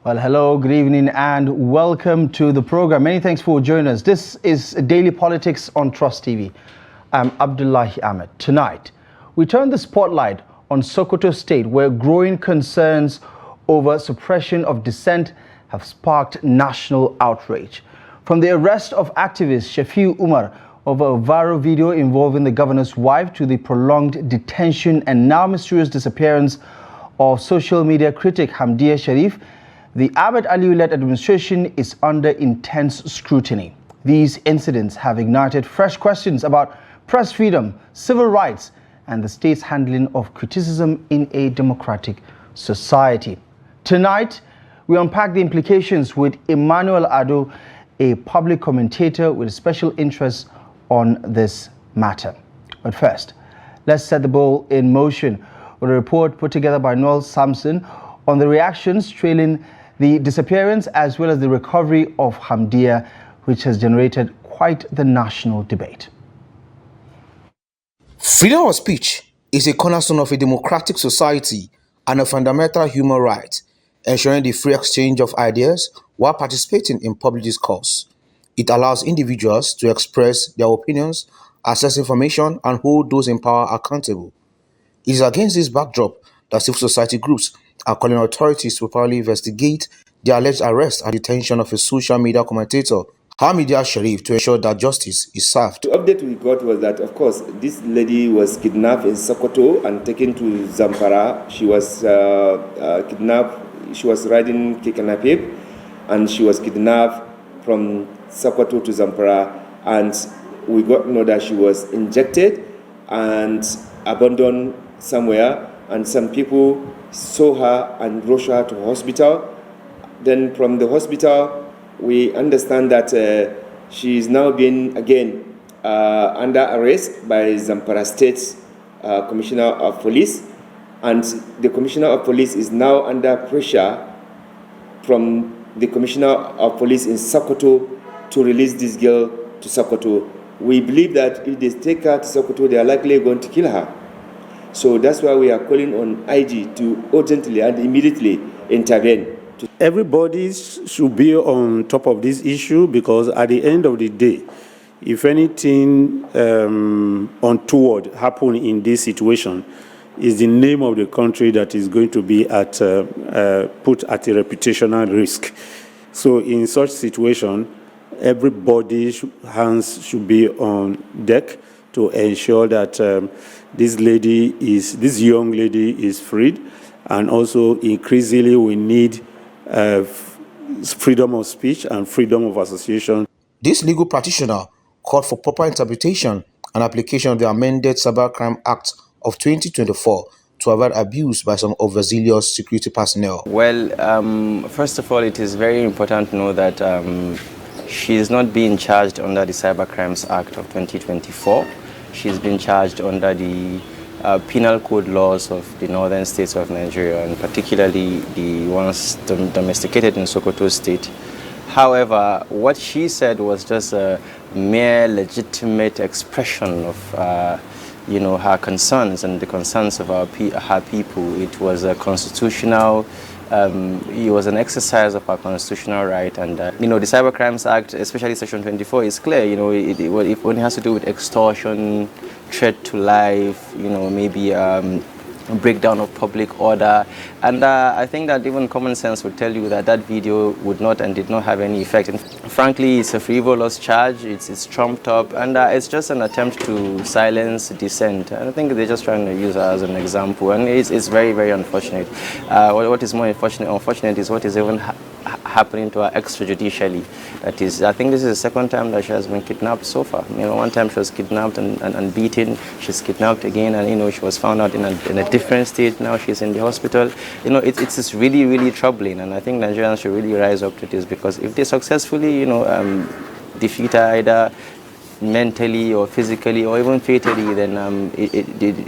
Well, hello, good evening, and welcome to the program. Many thanks for joining us. This is Daily Politics on Trust TV. I'm Abdullahi Ahmed. Tonight, we turn the spotlight on Sokoto State, where growing concerns over suppression of dissent have sparked national outrage. From the arrest of activist Shafiu Umar over a viral video involving the governor's wife to the prolonged detention and now mysterious disappearance of social media critic Hamdiyya Sharif, the Ahmed Ali-led administration is under intense scrutiny. These incidents have ignited fresh questions about press freedom, civil rights, and the state's handling of criticism in a democratic society. Tonight, we unpack the implications with Emmanuel Ado, a public commentator with a special interest on this matter. But first, let's set the ball in motion with a report put together by Noel Samson on the reactions trailing the disappearance as well as the recovery of Hamdiyya, which has generated quite the national debate. Freedom of speech is a cornerstone of a democratic society and a fundamental human right, ensuring the free exchange of ideas while participating in public discourse. It allows individuals to express their opinions, access information, and hold those in power accountable. It is against this backdrop that civil society groups are calling authorities to properly investigate the alleged arrest and detention of a social media commentator, Hamdiyya Sharif, to ensure that justice is served. The update we got was that, of course, this lady was kidnapped in Sokoto and taken to Zamfara. She was kidnapped, she was riding Kekanapip, and she was kidnapped from Sokoto to Zamfara, and we got to know that she was injected and abandoned somewhere, and some people saw her and rushed her to hospital. Then from the hospital, we understand that she is now being again under arrest by Zamfara State's Commissioner of Police, and the Commissioner of Police is now under pressure from the Commissioner of Police in Sokoto to release this girl to Sokoto. We believe that if they take her to Sokoto, they are likely going to kill her. So that's why we are calling on IG to urgently and immediately intervene. Everybody should be on top of this issue, because at the end of the day, if anything untoward happen in this situation, is the name of the country that is going to be at put at a reputational risk. So in such situation, everybody's hands should be on deck to ensure that this young lady is freed, and also increasingly we need freedom of speech and freedom of association. This legal practitioner called for proper interpretation and application of the amended Cybercrime Act of 2024 to avoid abuse by some overzealous security personnel. Well, first of all, it is very important to know that she is not being charged under the Cybercrimes Act of 2024. She's been charged under the penal code laws of the northern states of Nigeria, and particularly the ones domesticated in Sokoto State. However, what she said was just a mere legitimate expression of her concerns and the concerns of her people. It was a constitutional, it was an exercise of our constitutional right, and the Cybercrimes Act, especially Section 24, is clear. It only has to do with extortion, threat to life, maybe breakdown of public order, and I think that even common sense would tell you that that video would not and did not have any effect. And frankly, it's a frivolous charge. It's trumped up, and it's just an attempt to silence dissent. And I think they're just trying to use her as an example, and it's very, very unfortunate. What is more unfortunate is what is even happening to her extrajudicially. That is, I think this is the second time that she has been kidnapped so far. One time she was kidnapped and beaten. She's kidnapped again, and she was found out in a different state. Now she's in the hospital. It's just really, really troubling, and I think Nigerians should really rise up to this, because if they successfully, defeat her either mentally or physically or even fatally, then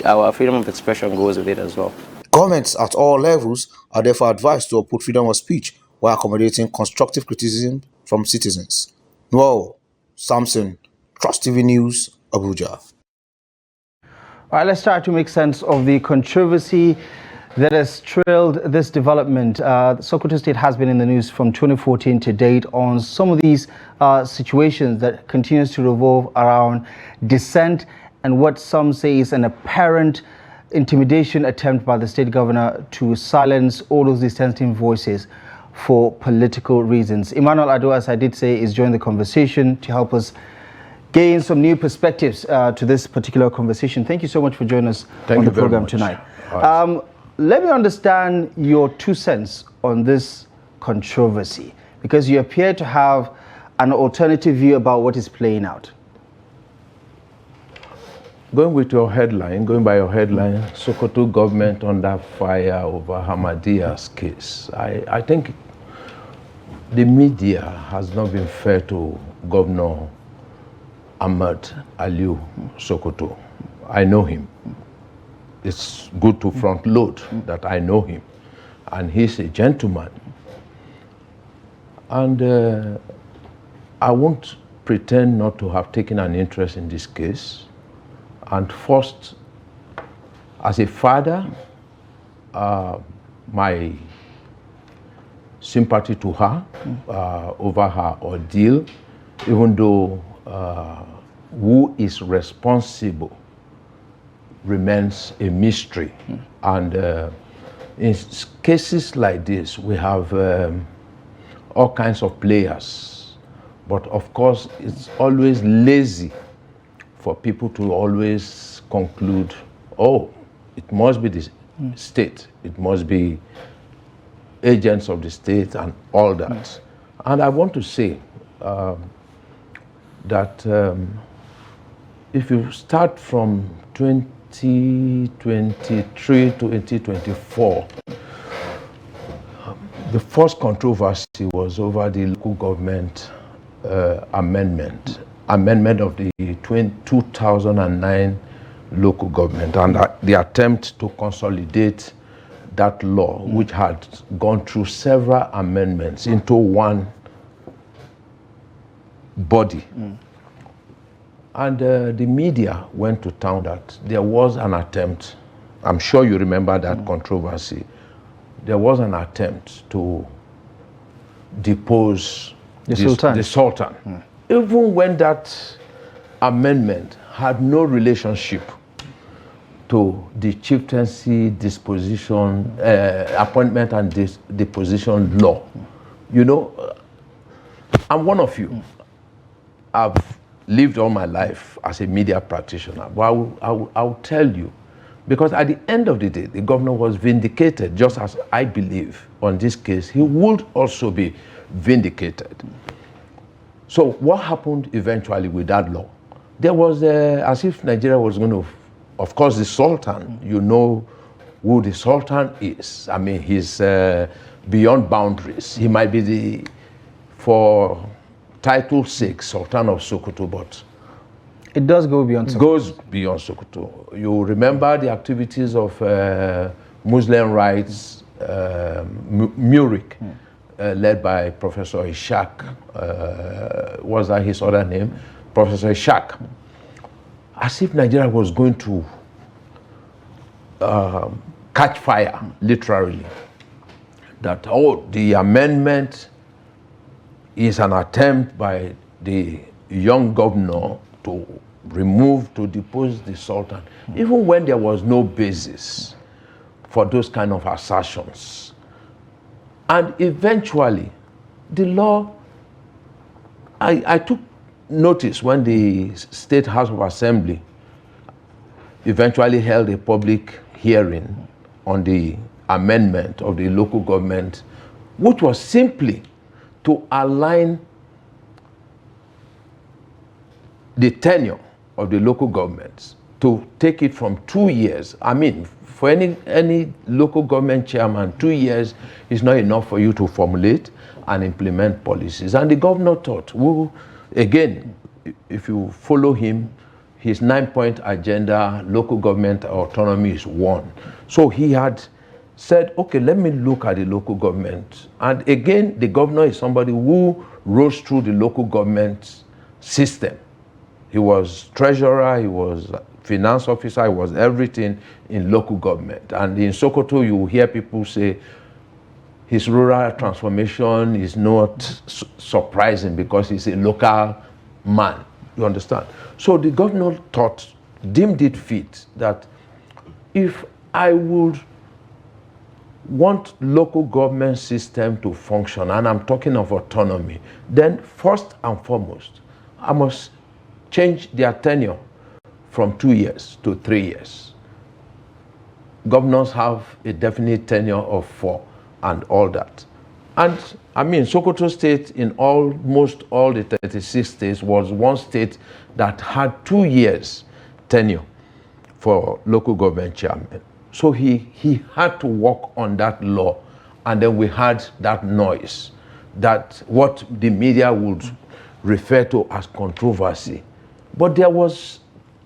our freedom of expression goes with it as well. Governments at all levels are therefore advised to uphold freedom of speech while accommodating constructive criticism from citizens. Noel Samson, Trust TV News, Abuja. All right, let's try to make sense of the controversy that has trailed this development. Sokoto State has been in the news from 2014 to date on some of these situations that continues to revolve around dissent and what some say is an apparent intimidation attempt by the state governor to silence all those dissenting voices for political reasons. Emmanuel Ado, as I did say, is joining the conversation to help us gain some new perspectives to this particular conversation. Thank you so much for joining us on the program tonight. Let me understand your 2 cents on this controversy, because you appear to have an alternative view about what is playing out. Going by your headline, Sokoto government under fire over Hamdiyya's case. I think the media has not been fair to Governor Ahmed Aliu Sokoto. I know him. It's good to front load that I know him, and he's a gentleman. And I won't pretend not to have taken an interest in this case. And first, as a father, my sympathy to her over her ordeal, even though who is responsible remains a mystery. And in cases like this, we have all kinds of players. But of course, it's always lazy for people to always conclude, oh, it must be the state, it must be agents of the state and all that. And I want to say that if you start from 2023 to 2024, the first controversy was over the local government amendment of the 2009 local government, and the attempt to consolidate that law, which had gone through several amendments, into one body. And the media went to town that there was an attempt, I'm sure you remember that controversy, there was an attempt to depose the Sultan. Even when that amendment had no relationship to the chieftaincy disposition, appointment and deposition law. You know, I'm one of you. I've lived all my life as a media practitioner, but I'll tell you, because at the end of the day, the governor was vindicated, just as I believe on this case, he would also be vindicated. So what happened eventually with that law? There was, as if Nigeria was going to, of course, the Sultan, you know who the Sultan is. I mean, he's beyond boundaries. He might be for title's sake, Sultan of Sokoto, but it does go beyond Sokoto. It goes beyond Sokoto. You remember the activities of Muslim rights, Murik, led by Professor Ishaq. Was that his other name? Professor Ishaq. As if Nigeria was going to catch fire, literally. That, oh, the amendment is an attempt by the young governor to depose the Sultan, even when there was no basis for those kind of assertions. And eventually, the law, I took notice when the State House of Assembly eventually held a public hearing on the amendment of the local government, which was simply to align the tenure of the local governments, to take it from 2 years. I mean, for any local government chairman, 2 years is not enough for you to formulate and implement policies. And the governor thought, well, again, if you follow him, his 9-point agenda, local government autonomy is one. So he had said, okay, let me look at the local government. And again, the governor is somebody who rose through the local government system. He was treasurer, he was finance officer, he was everything in local government. And in Sokoto, you hear people say his rural transformation is not surprising because he's a local man. You understand? So the governor deemed it fit that if I would want local government system to function, and I'm talking of autonomy, then first and foremost, I must change their tenure from 2 years to 3 years. Governors have a definite tenure of 4 and all that. And I mean, Sokoto State in almost all the 36 states was one state that had 2 years tenure for local government chairman. So he had to work on that law, and then we had that noise, that what the media would refer to as controversy. But there was,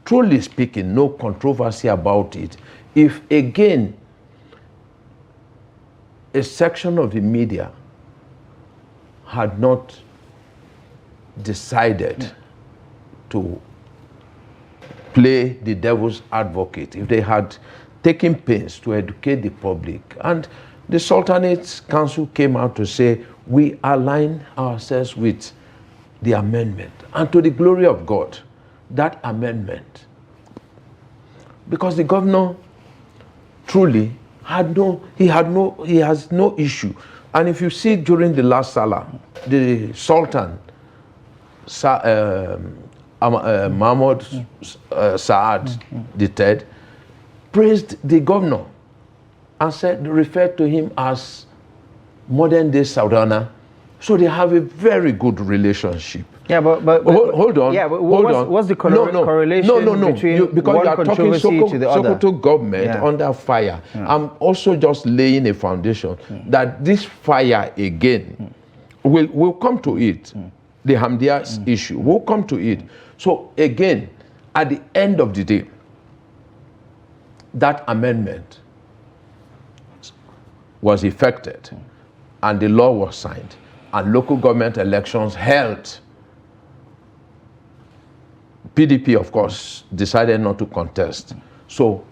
truly speaking, no controversy about it. If, again, a section of the media had not decided to play the devil's advocate, if they had taken pains to educate the public, and the Sultanate Council came out to say, we align ourselves with the amendment, and to the glory of God, that amendment, because the governor truly he has no issue. And if you see during the last Salah, the Sultan, Mahmoud Saad III, praised the governor and referred to him as modern-day Saudana. So they have a very good relationship. Yeah, but hold on. Yeah, but hold on. What's the correlation between because one you are talking controversy to the other? Sokoto government under fire. I'm also just laying a foundation that this fire again will come to it. The Hamdiyya issue will come to it. So again, at the end of the day, that amendment was effected and the law was signed and local government elections held. PDP, of course, decided not to contest. So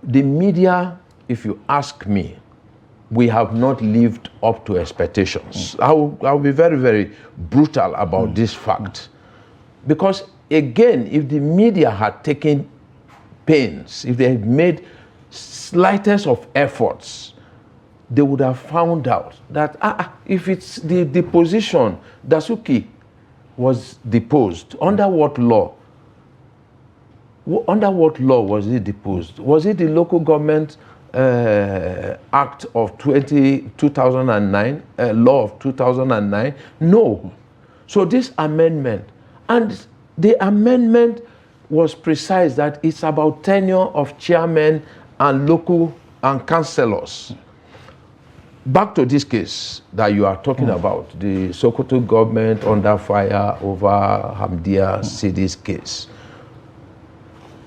the media, if you ask me, we have not lived up to expectations. I'll be very, very brutal about this fact. Because again, if the media had taken pains, if they had made slightest of efforts, they would have found out that if it's the deposition, Dasuki was deposed. Under what law? Under what law was he deposed? Was it the Local Government Act of 2009, law of 2009? No. So this amendment, and the amendment was precise that it's about tenure of chairmen and local and councillors. Back to this case that you are talking about, the Sokoto government under fire over Hamdiyya city's case.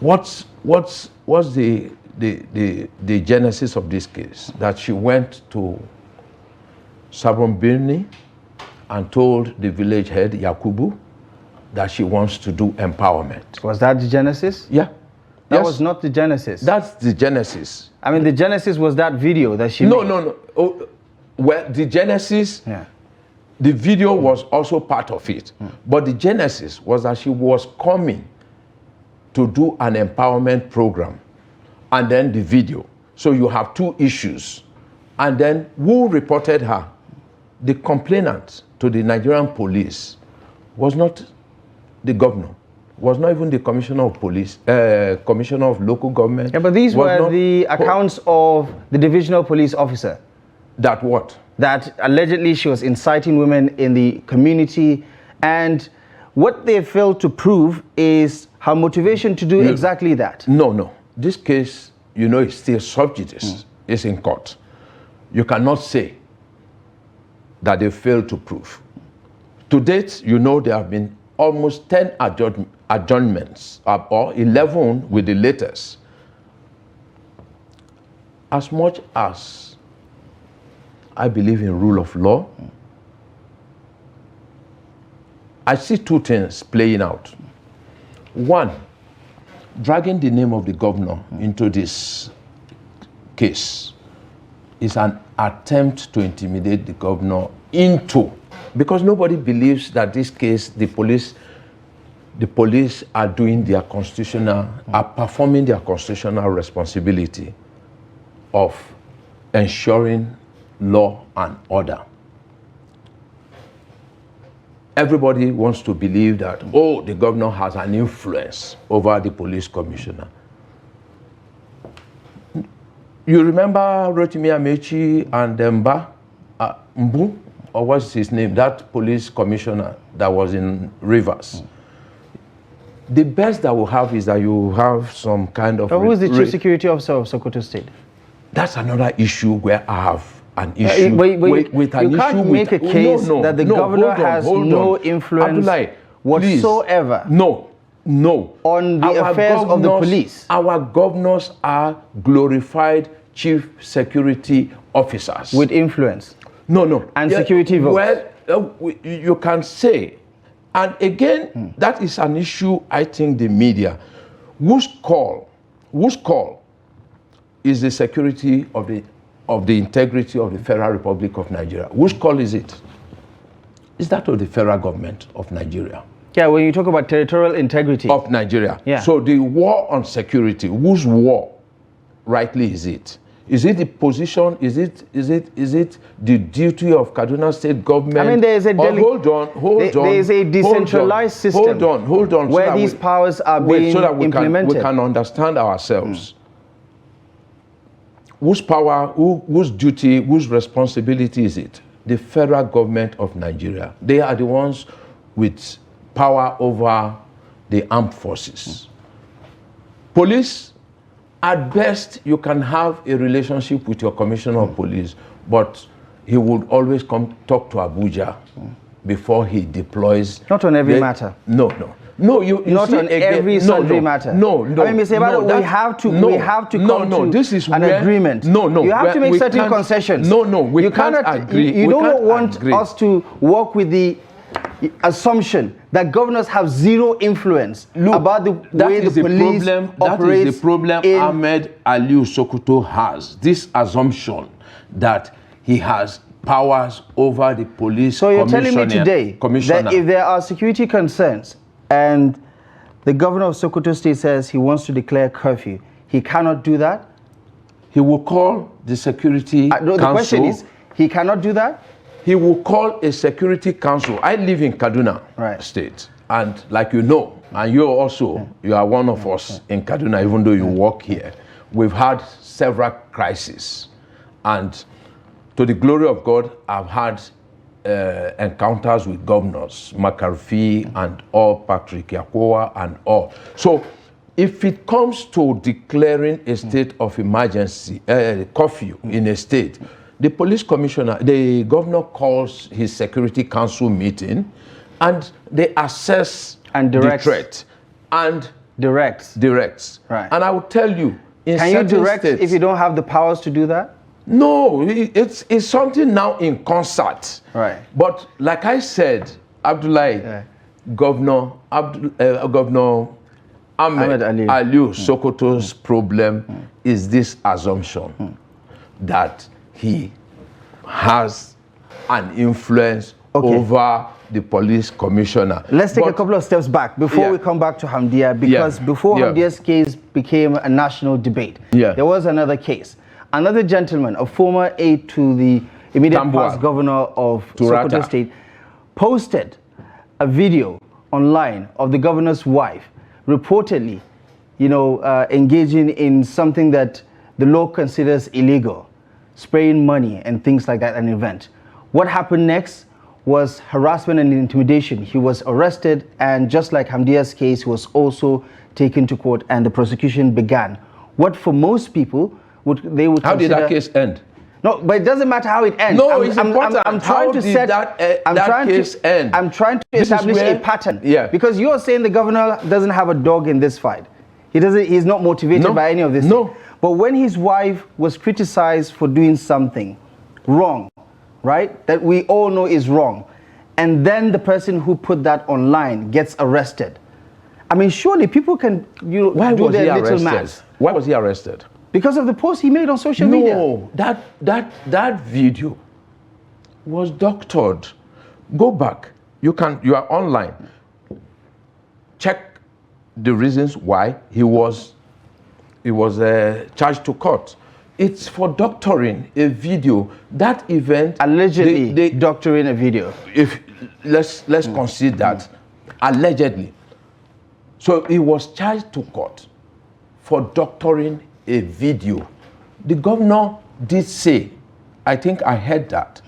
What's the genesis of this case? That she went to Sabon Birni and told the village head, Yakubu, that she wants to do empowerment. Was that the genesis? Yeah. That was not the genesis. That's the genesis. I mean, the genesis was that video that she made. No. Oh, well, the genesis, the video was also part of it. But the genesis was that she was coming to do an empowerment program, and then the video. So you have two issues. And then who reported her? The complainant to the Nigerian police was not the governor, was not even the commissioner of police, commissioner of local government. Yeah, but these were the accounts of the divisional police officer. That what? That allegedly she was inciting women in the community, and what they failed to prove is her motivation to do exactly that. No. This case, is still sub judice. It's in court. You cannot say that they failed to prove. To date, there have been almost 10 adjournments, or 11 with the latest. As much as I believe in rule of law, I see two things playing out. One, dragging the name of the governor into this case is an attempt to intimidate the governor into, because nobody believes that this case, the police are doing their are performing their constitutional responsibility of ensuring law and order. Everybody wants to believe that, oh, the governor has an influence over the police commissioner. You remember Rotimi Amechi and Mbu, or what's his name, that police commissioner that was in Rivers? The best that we'll have is that you have some kind of... Who is the chief security officer of Sokoto State? That's another issue where I have an issue with an issue. You can't make a case that the governor has no influence Abdullahi, whatsoever. No. On the affairs of the police. Our governors are glorified chief security officers. With influence. No. And security votes. Well, you can say. And again, that is an issue, I think, the media. Whose call is the security of the integrity of the Federal Republic of Nigeria? Whose call is it? Is that of the federal government of Nigeria? Yeah, when you talk about territorial integrity of Nigeria. Yeah. So the war on security, whose war rightly is it? Is it the position? Is it the duty of Kaduna State government? I mean, there is a hold on. There is a decentralized system. Hold on. Where these powers are being implemented. We can understand ourselves. Whose power, whose duty, whose responsibility is it? The federal government of Nigeria. They are the ones with power over the armed forces. Police, at best, you can have a relationship with your commissioner of police, but he would always come talk to Abuja before he deploys. Not on every matter. No, you not see, on every sundry matter. No. I mean, Mr. Ado, we have to come to this is an agreement. No. You have to make certain concessions. We cannot agree. You don't want us to work with the assumption that governors have zero influence about the way the police operates. That is the problem Ahmed Aliu Sokoto has. This assumption that he has powers over the police. So you're telling me today that if there are security concerns and the governor of Sokoto State says he wants to declare curfew, he cannot do that? He will call the security council. The question is, he cannot do that? He will call a security council. I live in Kaduna State, and like you know, and you also, you are one of us in Kaduna, even though you work here. We've had several crises, and to the glory of God, I've had encounters with governors, McCarthy and all, Patrick Yakowa and all. So if it comes to declaring a state of emergency, curfew in a state, the police commissioner, the governor calls his security council meeting and they assess the threat and directs. Right. And I will tell you, can you direct states, if you don't have the powers to do that? No, it's something now in concert. Right. But like I said, Abdullahi, Governor Ahmed Aliu Sokoto's problem is this assumption that he has an influence over the police commissioner. Let's take a couple of steps back before we come back to Hamdiyya, because before Hamdiyya's case became a national debate, there was another case. Another gentleman, a former aide to the immediate past governor of Sokoto State, posted a video online of the governor's wife reportedly, engaging in something that the law considers illegal, spraying money and things like that at an event. What happened next was harassment and intimidation. He was arrested, and just like Hamdiyya's case, he was also taken to court and the prosecution began. What for most people they would How did that case end? No, but it doesn't matter how it ends. No, it's important. I'm trying to set that case end? I'm trying to establish a pattern. Yeah. Because you're saying the governor doesn't have a dog in this fight. He's not motivated by any of this. No. But when his wife was criticized for doing something wrong, right, that we all know is wrong, and then the person who put that online gets arrested, I mean, surely people can Why do was he their little arrested? maths. Why was he arrested? Because of the post he made on social media. No, that video was doctored. Go back. You are online. Check the reasons why he was charged to court. It's for doctoring a video. That event Allegedly doctoring a video. If let's consider that allegedly. So he was charged to court for doctoring a video. The governor did say, I think I heard that,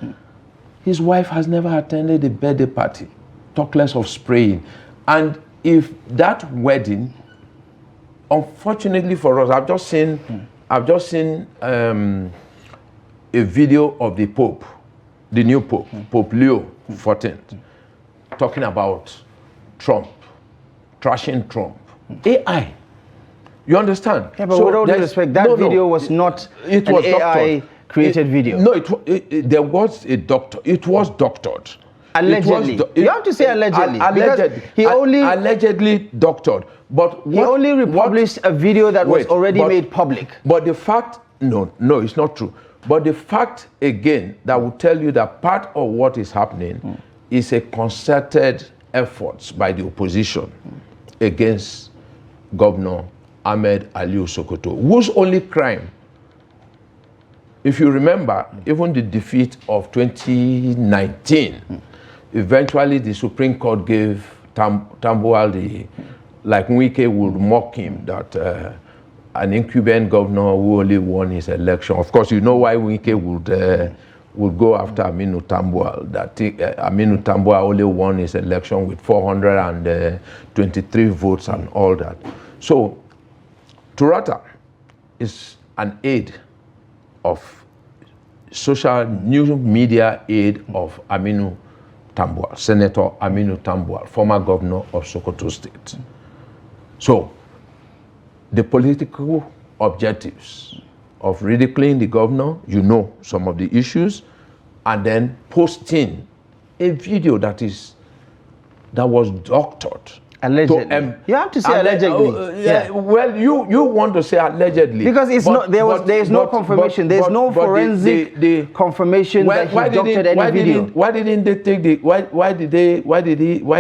his wife has never attended a birthday party, talk less of spraying. And if that wedding, unfortunately for us, I've just seen a video of the Pope, the new Pope, Pope Leo XIV, talking about Trump, trashing Trump. AI. You understand? Yeah, but with all due respect, that video was not an AI-created video. No, there was a doctor. It was doctored. Allegedly. You have to say allegedly. Allegedly. He only allegedly doctored. But he only republished a video that was already made public. But the fact, no, it's not true. But the fact, again, that will tell you that part of what is happening is a concerted effort by the opposition against Governor Ahmed Sokoto, whose only crime, if you remember, even the defeat of 2019, eventually the Supreme Court gave Tambuwal like Wike would mock him, that an incumbent governor who only won his election. Of course, you know why Wike would go after Aminu Tambuwal, that Aminu Tambuwal only won his election with 423 votes and all that. So, Turata is an aide of social news media aide of Aminu Tambuwal, Senator Aminu Tambuwal, former governor of Sokoto State. So, the political objectives of ridiculing the governor, you know some of the issues, and then posting a video that was doctored. Allegedly. You have to say allegedly. Yeah. Well, you want to say allegedly because it's there is no confirmation. There's no forensic confirmation that he doctored any video. Why didn't they take why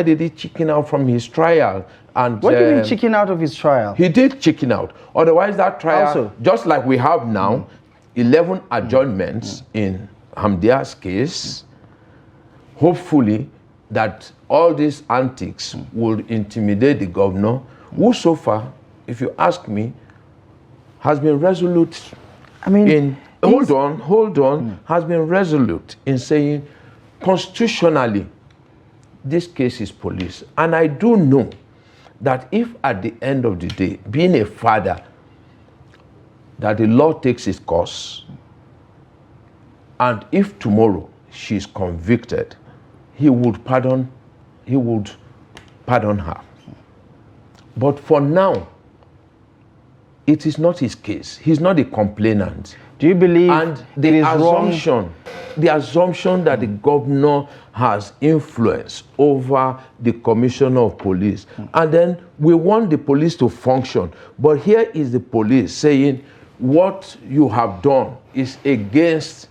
did he chicken out from his trial? And what do you mean chicken out of his trial? He did chicken out. Otherwise, that trial, also, just like we have now, 11 adjournments in Hamdiyya's case, hopefully that all these antics will intimidate the governor, who so far, if you ask me, has been resolute. I mean, hold on, has been resolute in saying constitutionally, this case is police. And I do know that if at the end of the day, being a father, that the law takes its course, and if tomorrow she is convicted, he would pardon her. But for now, it is not his case. He's not a complainant. Do you believe and the assumption that the governor has influence over the commissioner of police, and then we want the police to function, but here is the police saying what you have done is against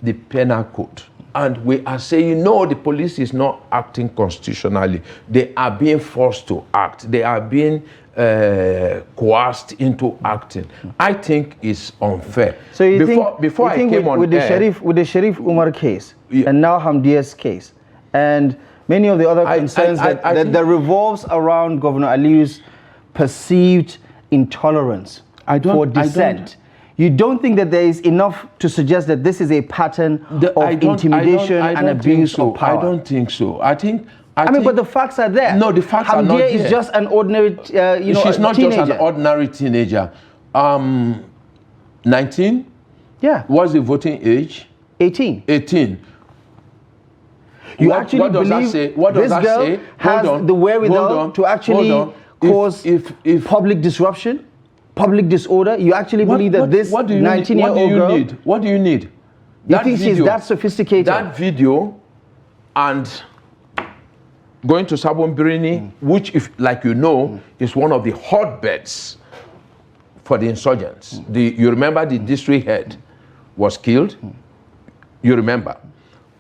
the penal code. And we are saying, no, the police is not acting constitutionally. They are being forced to act. They are being coerced into acting. I think it's unfair. So you think with the Sharif Umar case, and now Hamdiyya's case, and many of the other concerns that revolves around Governor Aliu's perceived intolerance for dissent, you don't think that there is enough to suggest that this is a pattern of intimidation and abuse of power? I don't think so. I mean, but the facts are there. No, the facts are not there. Hamdiyya is just an ordinary, she's not teenager. just an ordinary teenager. 19? Yeah. What's the voting age? 18. 18. You actually believe this girl has the wherewithal to actually cause public disruption? Public disorder? You actually believe that this 19-year-old girl... What do you need? You think she's that sophisticated? That video and going to Sabon Birni, which, if like you know, is one of the hotbeds for the insurgents. You remember the district head was killed? You remember?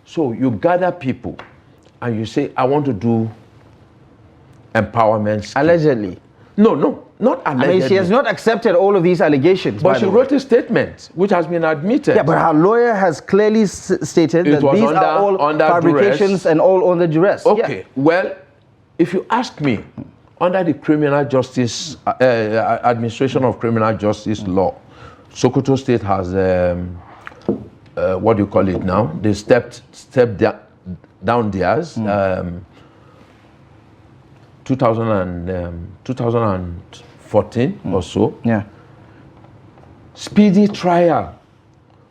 So you gather people and you say, I want to do empowerment scheme. Allegedly. No, not allegedly. I mean, she has not accepted all of these allegations. But she wrote a statement which has been admitted. Yeah, but her lawyer has clearly stated that these are all fabrications duress. And all under duress. Okay, well, if you ask me, under the criminal justice, administration of criminal justice law, Sokoto State has, what do you call it now? They stepped down theirs. 2014 or so. Yeah. Speedy trial.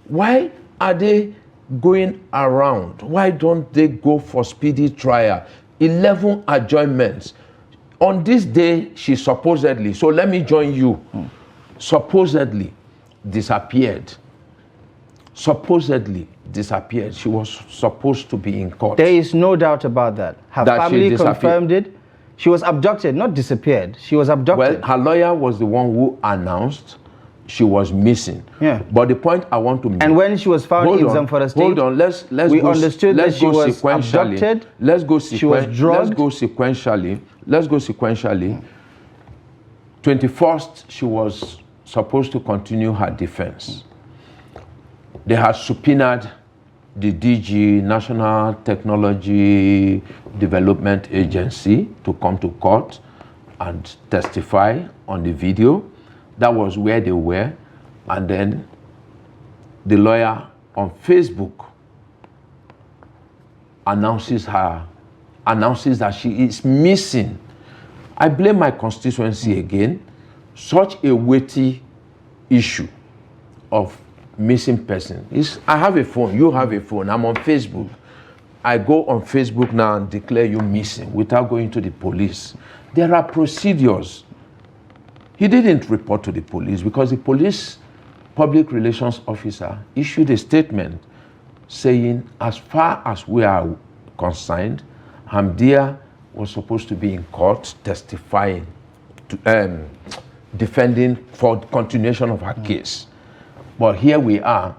Why are they going around? Why don't they go for speedy trial? 11 adjournments. On this day, she supposedly, so let me join you, supposedly disappeared. Supposedly disappeared. She was supposed to be in court. There is no doubt about that. Her family confirmed it. She was abducted, not disappeared. She was abducted. Well, her lawyer was the one who announced she was missing. Yeah. But the point I want to make... And when she was found in Zamfara State... Hold on, let's we understood that she was abducted. Let's go she was drugged. Let's go sequentially. 21st, she was supposed to continue her defense. They had subpoenaed the DG, National Technology Development Agency, to come to court and testify on the video. That was where they were. And then the lawyer on Facebook announces that she is missing. I blame my constituency again. Such a weighty issue of missing person. I have a phone, you have a phone, I'm on Facebook. I go on Facebook now and declare you missing without going to the police. There are procedures. He didn't report to the police because the police public relations officer issued a statement saying, as far as we are concerned, Hamdiyya was supposed to be in court testifying, defending for the continuation of her case. But here we are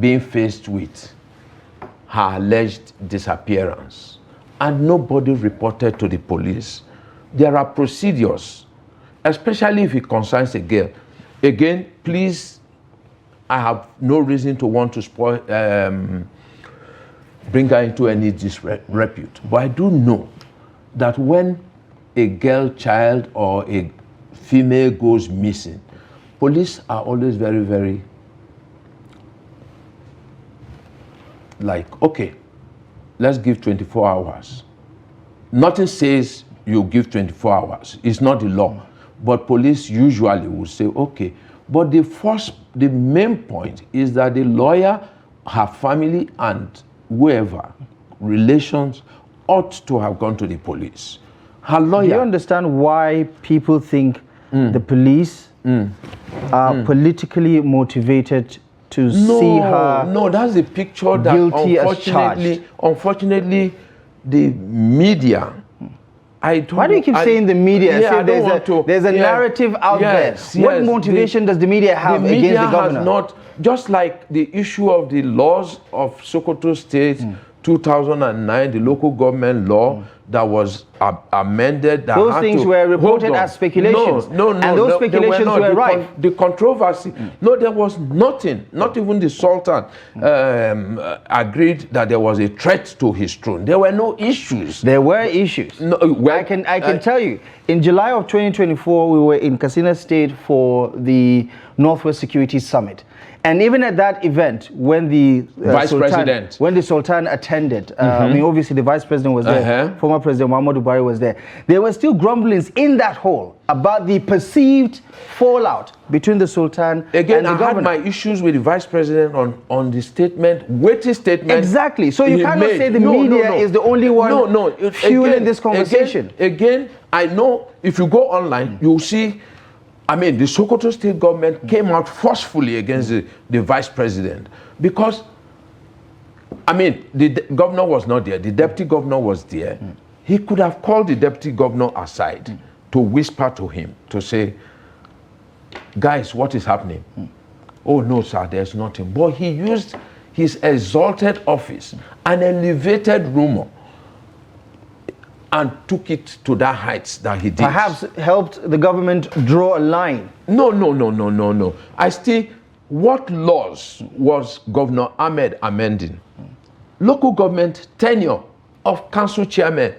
being faced with her alleged disappearance, and nobody reported to the police. There are procedures, especially if it concerns a girl. Again, please, I have no reason to want to spoil, bring her into any disrepute. But I do know that when a girl child or a female goes missing, police are always very, very like, okay, let's give 24 hours. Nothing says you give 24 hours. It's not the law. But police usually will say, okay. But the main point is that the lawyer, her family, and whoever, relations, ought to have gone to the police. Her lawyer... Do you understand why people think the police are politically motivated to see her? No, that's the picture that unfortunately the media... Why do you keep saying the media? Yeah, there's a narrative out there. What motivation does the media have against the governor? Has not, just like the issue of the laws of Sokoto State, 2009, the local government law that was amended. Those things were reported as speculations. No, and those speculations were right. The controversy. No, there was nothing. Not even the Sultan agreed that there was a threat to his throne. There were no issues. There were issues. No, well, I can tell you. In July of 2024, we were in Katsina State for the Northwest Security Summit. And even at that event, when the Sultan attended, I mean, obviously the Vice President was there, former President Muhammadu Buhari was there. There were still grumblings in that hall about the perceived fallout between the Sultan and the governor. Again, I had my issues with the Vice President on the statement, weighty statement. Exactly. So you cannot say the media is the only one fueling this conversation. Again, I know if you go online, you'll see. I mean, the Sokoto State government came out forcefully against the Vice President because, I mean, the governor was not there. The Deputy Governor was there. he could have called the deputy governor aside to whisper to him, to say, guys, what is happening? Oh, no, sir, there's nothing. But he used his exalted office, an elevated rumor, and took it to that heights that he did. Perhaps helped the government draw a line. No. What laws was Governor Ahmed amending? Local government tenure of council chairman.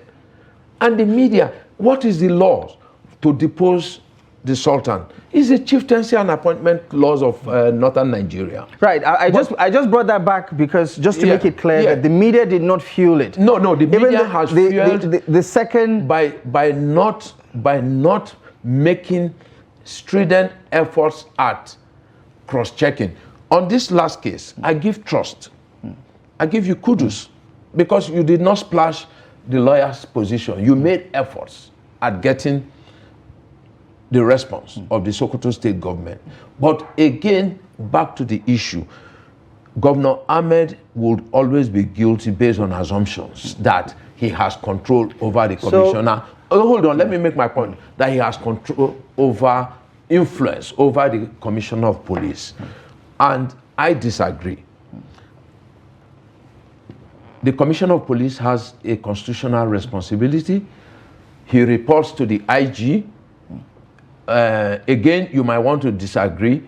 And the media, what is the law to depose the Sultan? It's the chieftaincy and appointment laws of northern Nigeria. Right. I just brought that back because just to make it clear that the media did not fuel it. No. The media has fueled the second by not making strident efforts at cross-checking. On this last case, I give trust. I give you kudos because you did not splash the lawyer's position. You made efforts at getting the response of the Sokoto state government. But again, back to the issue, Governor Ahmed would always be guilty based on assumptions that he has control over the commissioner. Hold on, let me make my point. That he has control over, influence over the commissioner of police. And I disagree. The commissioner of police has a constitutional responsibility. He reports to the IG. Again, you might want to disagree.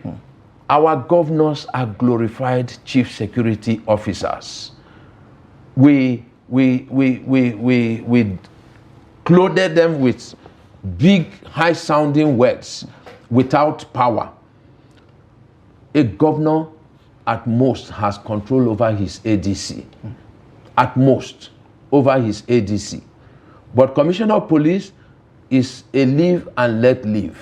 Our governors are glorified chief security officers. We clothed them with big, high-sounding words without power. A governor, at most, has control over his ADC. At most, over his ADC. But commissioner of police is a live and let live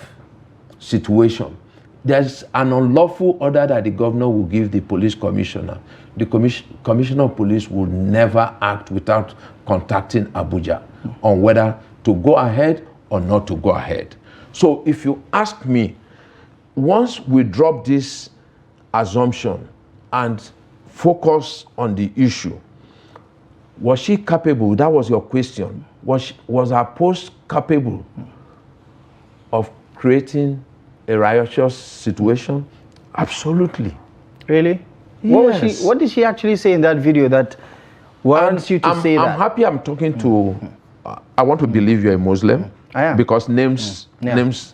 situation. There's an unlawful order that the governor will give the police commissioner. The commissioner of police will never act without contacting Abuja on whether to go ahead or not to go ahead. So if you ask me, once we drop this assumption and focus on the issue, was she capable? That was your question. Was her post capable of creating a riotous situation? Absolutely. Really? Yes. What did she actually say in that video that warrants you to say that? I'm happy I'm talking to, I want to believe you're a Muslim. I am. Because names,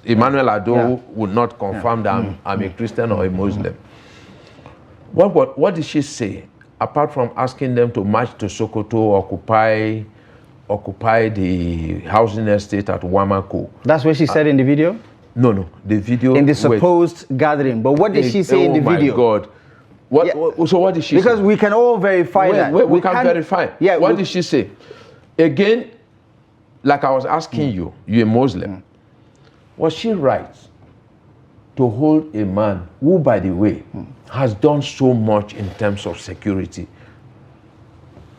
Emmanuel Ado would not confirm that I'm a Christian or a Muslim. What did she say? Apart from asking them to march to Sokoto, occupy the housing estate at Wamako. That's what she said in the video? No, the video. In the supposed gathering. But what did she say in the video? Oh my God. So what did she say? Because we can all verify that. We can verify. Yeah, what did she say? Again, like I was asking you, you're a Muslim. Was she right to hold a man who, by the way, has done so much in terms of security?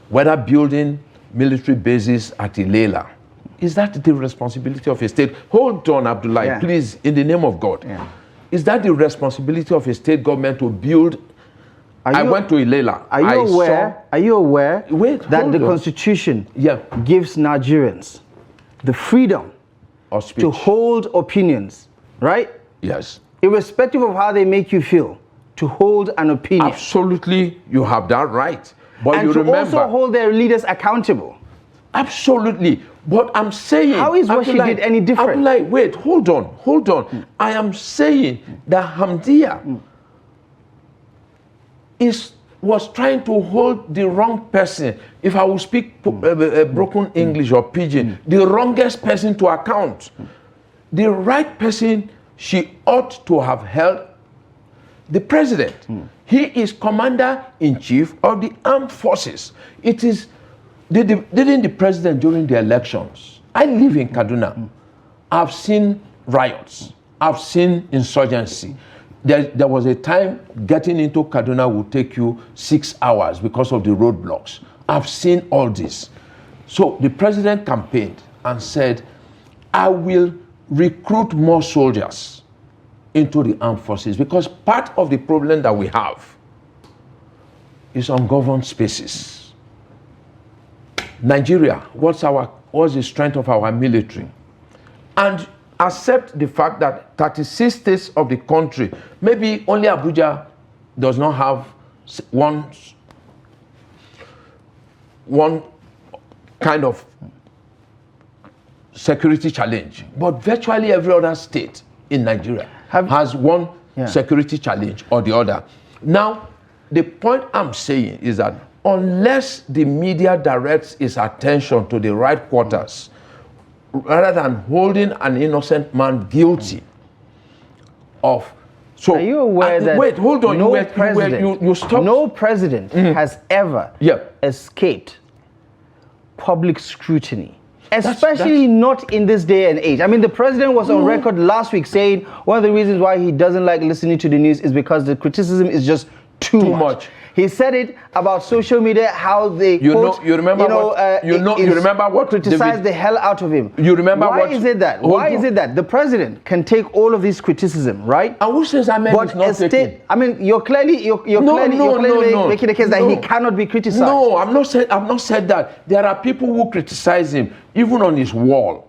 Whether building military bases at Ilela, is that the responsibility of a state? Hold on, Abdullahi, please, in the name of God. Is that the responsibility of a state government to build? I went to Ilela. Are you aware that the Constitution gives Nigerians the freedom to hold opinions, right? Yes. Irrespective of how they make you feel, to hold an opinion. Absolutely, you have that right. But and you to remember, also hold their leaders accountable. Absolutely. But I'm saying, how is what she did any different? Abdullahi, wait, hold on. I am saying that Hamdiyya was trying to hold the wrong person. If I will speak broken English or pidgin, the wrongest person to account. The right person she ought to have held, the president. He is commander-in-chief of the armed forces. It is, didn't the president during the elections? I live in Kaduna. I've seen riots. I've seen insurgency. There was a time getting into Kaduna would take you 6 hours because of the roadblocks. I've seen all this. So the president campaigned and said, I will recruit more soldiers into the armed forces, because part of the problem that we have is ungoverned spaces. Nigeria, what's our what's the strength of our military, and accept the fact that 36 states of the country, maybe only Abuja does not have one kind of security challenge, but virtually every other state in Nigeria has one security challenge or the other. Now, the point I'm saying is that unless the media directs its attention to the right quarters, rather than holding an innocent man guilty of... So, are you aware that... Wait, hold on. No president, you stopped. No president has ever escaped public scrutiny. Especially not in this day and age. I mean, the president was on record last week saying one of the reasons why he doesn't like listening to the news is because the criticism is just too much. He said it about social media, how they remember what criticized the hell out of him. You remember why is it that? Why is it that the president can take all of this criticism, right? And who says Ahmed is not taking? I mean, you're clearly making the case that he cannot be criticized. No, I've not said that. There are people who criticize him, even on his wall.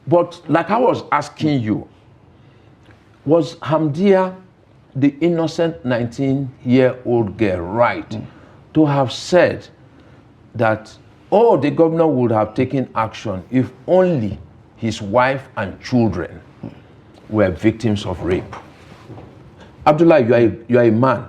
But like I was asking you, was Hamdiyya, the innocent 19-year-old girl, right to have said that, oh, the governor would have taken action if only his wife and children were victims of rape? Abdullahi, you are a man.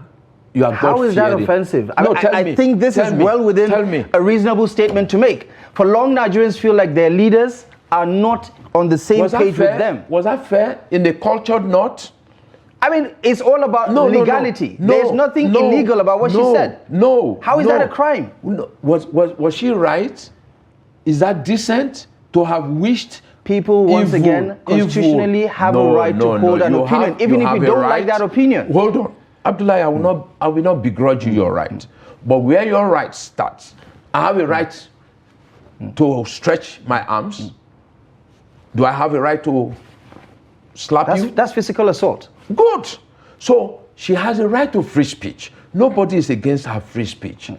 You are How is that offensive? I think this is well within a reasonable statement to make. For long, Nigerians feel like their leaders are not on the same page with them. Was that fair in the cultured north? I mean, it's all about legality. There's nothing illegal about what she said. How is that a crime? Was she right? Is that decent to have wished? People, once again, constitutionally have a right to hold an opinion, even if you don't like that opinion. Hold on. Abdullahi, I will not begrudge you your right. But where your right starts, I have a right to stretch my arms. Do I have a right to slap you? That's physical assault. Good. So she has a right to free speech. Nobody is against her free speech.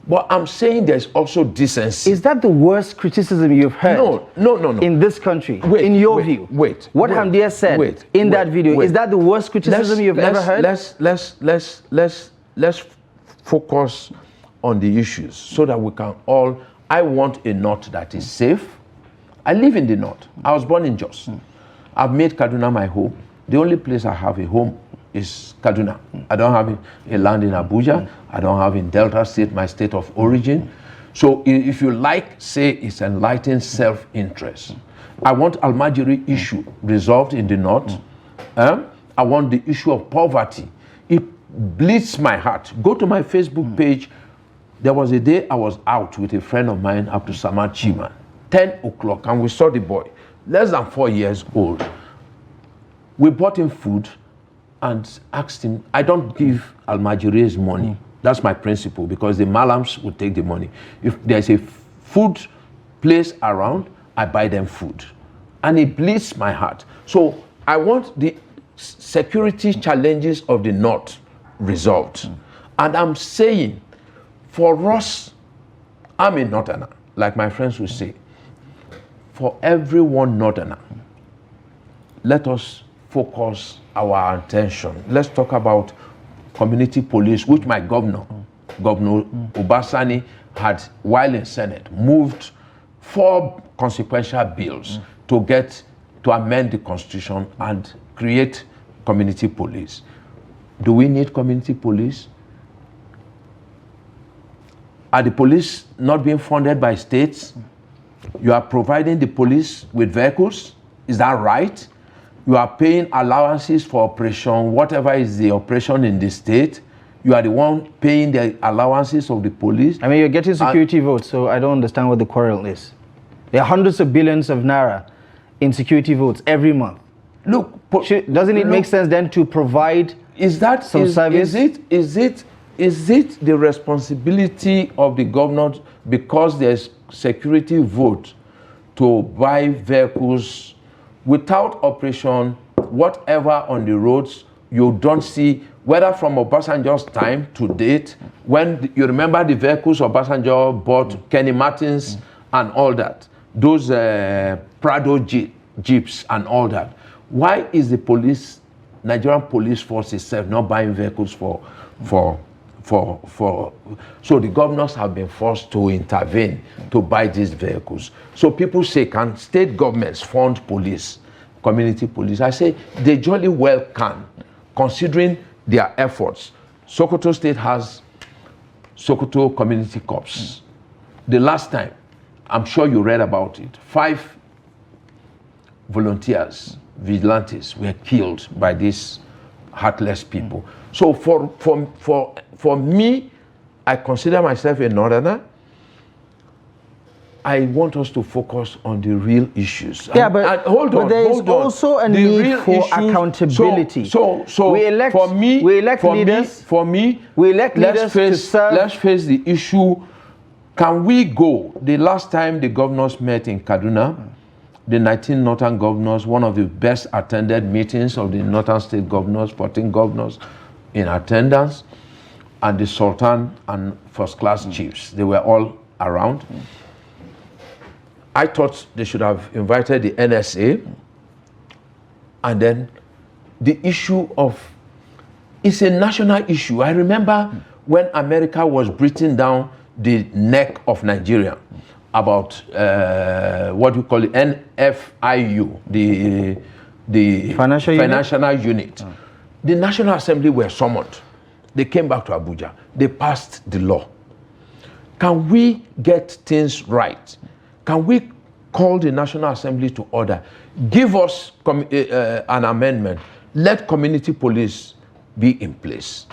But I'm saying there's also decency. Is that the worst criticism you've heard? No. In this country, in your view? What Hamdiyya said in that video, is that the worst criticism you've ever heard? Let's focus on the issues so that we can all... I want a north that is safe. I live in the north. I was born in Jos. I've made Kaduna my home. The only place I have a home is Kaduna. I don't have a land in Abuja. I don't have in Delta State, my state of origin. So if you like, say it's enlightened self-interest. I want Almajiri issue resolved in the north. I want the issue of poverty. It bleeds my heart. Go to my Facebook page. There was a day I was out with a friend of mine, Abdullahi Chima, 10 o'clock, and we saw the boy, less than 4 years old. We bought him food and asked him, I don't give Almajiri's money. That's my principle, because the Malams will take the money. If there's a food place around, I buy them food. And it bleeds my heart. So I want the security challenges of the North resolved. And I'm saying, for us, I'm a Northerner, like my friends will say. For every one Northerner, let us focus our attention. Let's talk about community police, which my Governor Obasani had, while in Senate, moved 4 consequential bills to amend the Constitution and create community police. Do we need community police? Are the police not being funded by states? You are providing the police with vehicles? Is that right? You are paying allowances for operation, whatever is the operation in the state. You are the one paying the allowances of the police. I mean, you're getting security votes, so I don't understand what the quarrel is. There are hundreds of billions of naira in security votes every month. Look, doesn't it make sense then to provide some service? Is it the responsibility of the governor, because there's security vote, to buy vehicles without operation, whatever on the roads? You don't see, whether from Obasanjo's time to date, when you remember the vehicles Obasanjo bought, Kenny Martins and all that. those Prado jeeps and all that. Why is the police, Nigerian police force itself, not buying vehicles so the governors have been forced to intervene to buy these vehicles. So people say, can state governments fund police, community police? I say they jolly well can, considering their efforts. Sokoto State has Sokoto Community Corps. The last time, I'm sure you read about it, 5 volunteers, vigilantes, were killed by these heartless people. So for me, I consider myself a northerner. I want us to focus on the real issues. Yeah, but there is also a need for accountability. So we elect leaders. Let's face the issue. Can we go? The last time the governors met in Kaduna, the 19 northern governors, one of the best attended meetings of the northern state governors, 14 governors in attendance, and the Sultan and first-class chiefs. They were all around. I thought they should have invited the NSA, and then the issue of, it's a national issue. I remember when America was breathing down the neck of Nigeria about what we call the NFIU, the financial unit. The National Assembly were summoned. They came back to Abuja. They passed the law. Can we get things right? Can we call the National Assembly to order? Give us an amendment. Let community police be in place.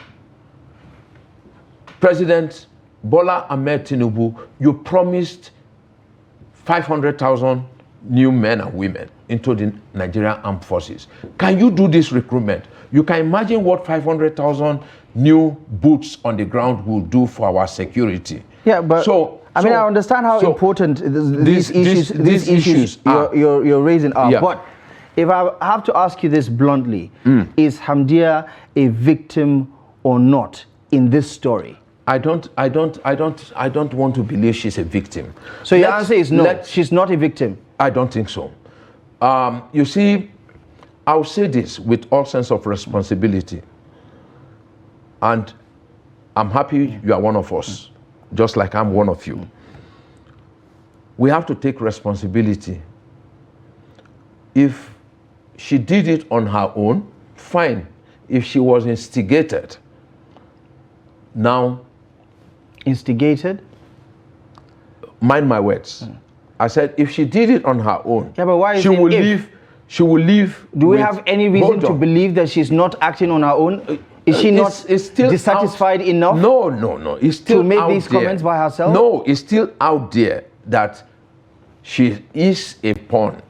President Bola Ahmed Tinubu, you promised 500,000 new men and women into the Nigerian armed forces. Can you do this recruitment? You can imagine what 500,000 new boots on the ground will do for our security. Yeah, but I understand how important these issues you're raising are. Yeah. But if I have to ask you this bluntly, is Hamdiyya a victim or not in this story? I don't want to believe she's a victim. So your answer is no, she's not a victim? I don't think so. You see, I'll say this with all sense of responsibility. And I'm happy you are one of us, just like I'm one of you. We have to take responsibility. If she did it on her own, fine. If she was instigated, now... Instigated? Mind my words. I said if she did it on her own, yeah, but why is she will leave. Do we have any reason to believe that she's not acting on her own? Is she not still dissatisfied enough? No. It's still to make these comments by herself? No, it's still out there that she is a pawn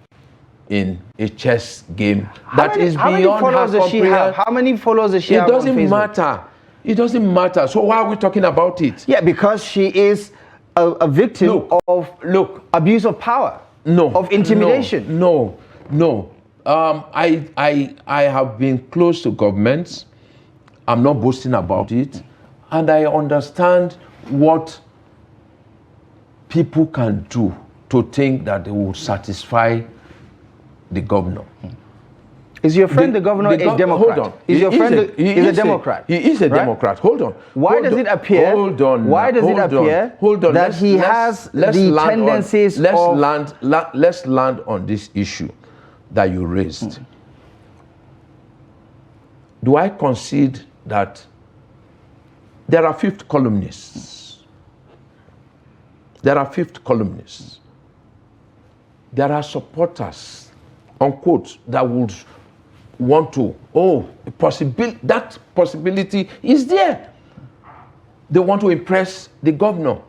in a chess game that is beyond her comprehension. How many followers does she have? It doesn't matter. It doesn't matter. So why are we talking about it? Yeah, because she is a victim of abuse of power. No. Of intimidation. No. I have been close to governments. I'm not boasting about it. And I understand what people can do to think that they will satisfy the governor. Is your friend the governor a Democrat? Hold on. Is your friend a Democrat? He is a Democrat. Hold on. Why does it appear? Hold on. Why does it appear that he has the tendencies of... Let's land on this issue that you raised. Do I concede that there are fifth columnists? There are fifth columnists. There are supporters, unquote, that would want to, that possibility is there. They want to impress the governor.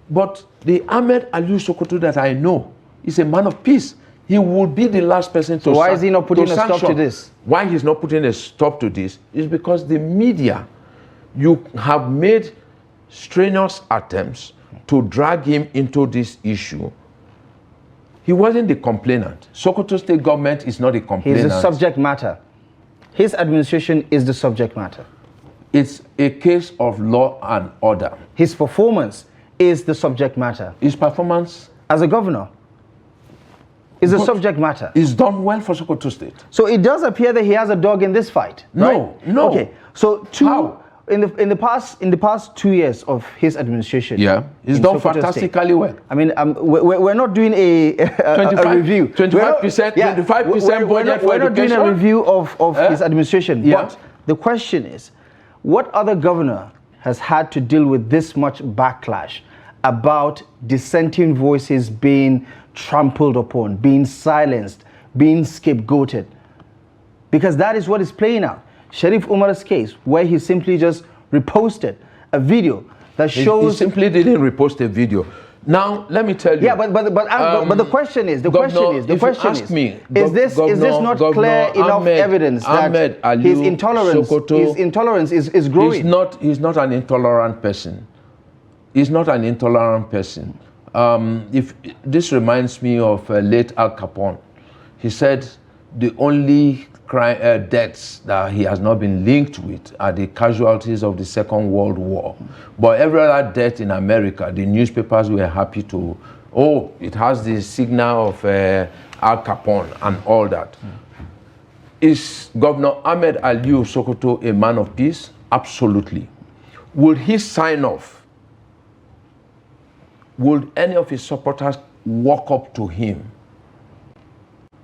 But the Ahmed Ado Sokoto that I know is a man of peace. He would be the last person to So why is he not putting a stop to this? Why he's not putting a stop to this is because the media, you have made strenuous attempts to drag him into this issue. He wasn't the complainant. Sokoto State government is not a complainant. He's the subject matter. His administration is the subject matter. It's a case of law and order. His performance is the subject matter. His performance? As a governor. is the subject matter. It's done well for Sokoto State. So it does appear that he has a dog in this fight. No, right? no. Okay, so How? in the past 2 years of his administration, Yeah, he's done fantastically well. I mean, we're not doing a review. 25%, 25% budget for we're not doing a education. review of his administration. Yeah. But the question is, what other governor has had to deal with this much backlash about dissenting voices being trampled upon, being silenced, being scapegoated? Because that is what is playing out. Sharif Umar's case, where he simply just reposted a video that shows... He simply didn't repost a video. Now, let me tell you. Yeah, but the question is, is this not clear enough evidence that his intolerance is growing? He's not an intolerant person. He's not an intolerant person. If this reminds me of late Al Capone. He said the only deaths that he has not been linked with are the casualties of the Second World War. But every other death in America, the newspapers were happy to, oh, it has the signal of Al Capone and all that. Is Governor Ahmed Aliyu Sokoto a man of peace? Absolutely. Would he sign off? Would any of his supporters walk up to him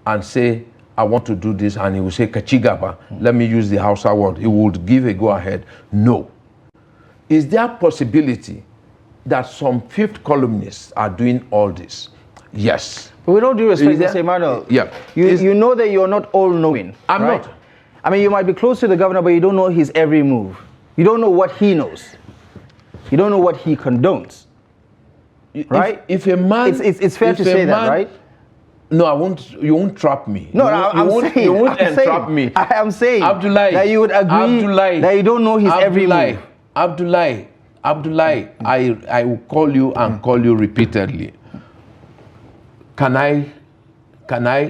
and say, I want to do this, and he will say, Kachigaba, let me use the Hausa word. He would give a go-ahead. No. Is there a possibility that some fifth columnists are doing all this? Yes. But we don't do respect, Mr. Emmanuel. Yeah. You know that you're not all-knowing. I'm right? not. I mean, you might be close to the governor, but you don't know his every move. You don't know what he knows. You don't know what he condones. Right? If a man... It's fair to say that, right? No, I won't. You won't trap me. No, I'm saying you won't entrap me. I am saying Abdullahi, that you would agree that you don't know his every move. Abdullahi, I will call you and call you repeatedly. Can I?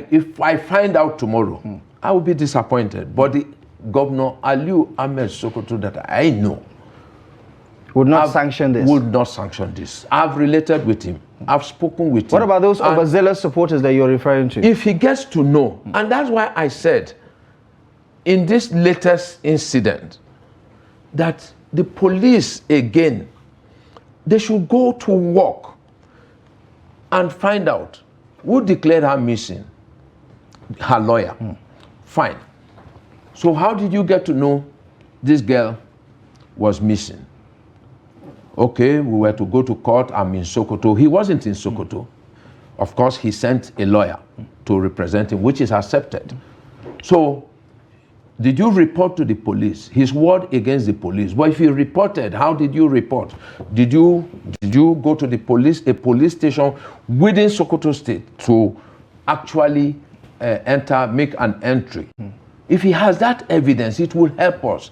If I find out tomorrow, I will be disappointed. But the Governor Aliyu Ahmed Sokoto that I know would not sanction this. Would not sanction this. I've related with him. I've spoken with him. What about those overzealous supporters that you're referring to? If he gets to know, and that's why I said in this latest incident that the police, again, they should go to work and find out who declared her missing. Her lawyer. Fine. So how did you get to know this girl was missing? Okay, we were to go to court. I'm in Sokoto. He wasn't in Sokoto. Of course, he sent a lawyer to represent him, which is accepted. So, did you report to the police? His word against the police. But if you reported, how did you report? Did you go to the police, a police station within Sokoto State to actually make an entry? If he has that evidence, it will help us.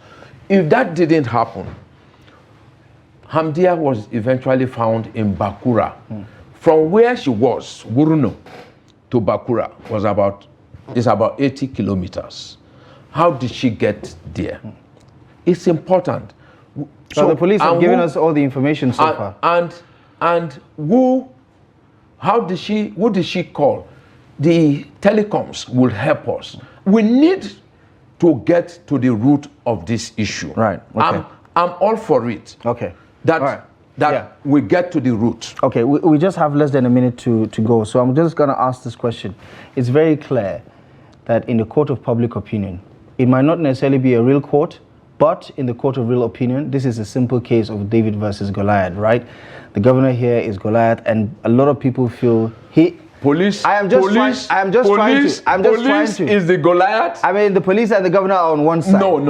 If that didn't happen, Hamdiyya was eventually found in Bakura. From where she was, Wuruno, to Bakura is about 80 kilometers. How did she get there? It's important. So the police have given us all the information so far. And who did she call? The telecoms will help us. We need to get to the root of this issue. Right. Okay. I'm all for it. Okay. We get to the root. Okay, we just have less than a minute to go, so I'm just going to ask this question. It's very clear that in the court of public opinion, it might not necessarily be a real court, but in the court of real opinion, this is a simple case of David versus Goliath, right? The governor here is Goliath, and a lot of people feel Police is the Goliath. I mean, the police and the governor are on one side. No.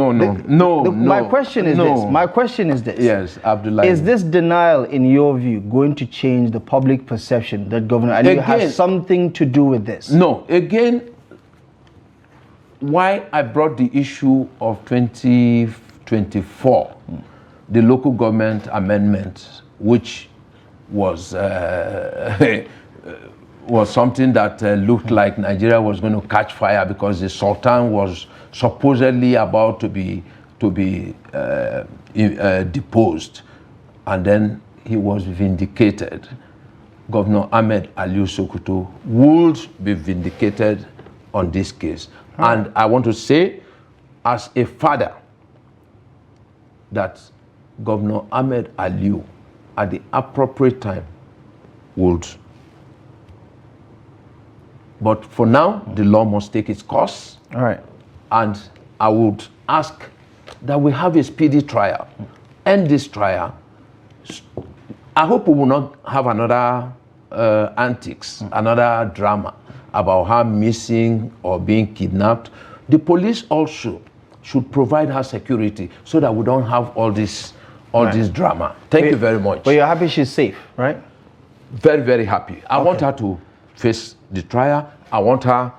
My question is this. Yes, Abdullahi. Is this denial, in your view, going to change the public perception that Governor Aliyu has something to do with this? No. Again, why I brought the issue of 2024, the local government amendment, which was something that looked like Nigeria was going to catch fire because the Sultan was supposedly about to be deposed, and then he was vindicated. Governor Ahmed Aliyu Sokoto would be vindicated on this case. And I want to say, as a father, that Governor Ahmed Aliyu, at the appropriate time, would. But for now, the law must take its course. All right. And I would ask that we have a speedy trial. End this trial. I hope we will not have another antics, another drama about her missing or being kidnapped. The police also should provide her security so that we don't have all this drama. Thank you very much. But you're happy she's safe, right? Very, very happy. I want her to face the trial. I want her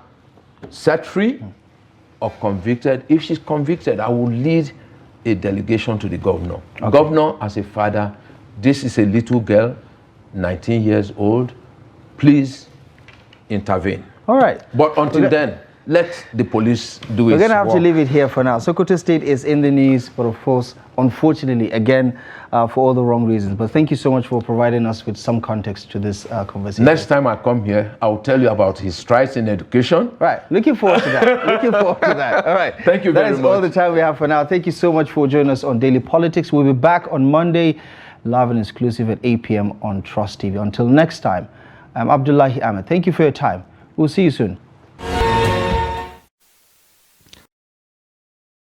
set free or convicted. If she's convicted, I will lead a delegation to the governor. Okay. Governor, as a father, this is a little girl, 19 years old. Please intervene. All right. But until then, let the police do it. We're going to have to leave it here for now. Sokoto State is in the news, but of course, unfortunately, again, for all the wrong reasons. But thank you so much for providing us with some context to this conversation. Next time I come here, I will tell you about his strides in education. Right. Looking forward to that. Looking forward to that. All right. Thank you very much. That is all the time we have for now. Thank you so much for joining us on Daily Politics. We'll be back on Monday, live and exclusive at 8 p.m. on Trust TV. Until next time, I'm Abdullahi Ahmed. Thank you for your time. We'll see you soon.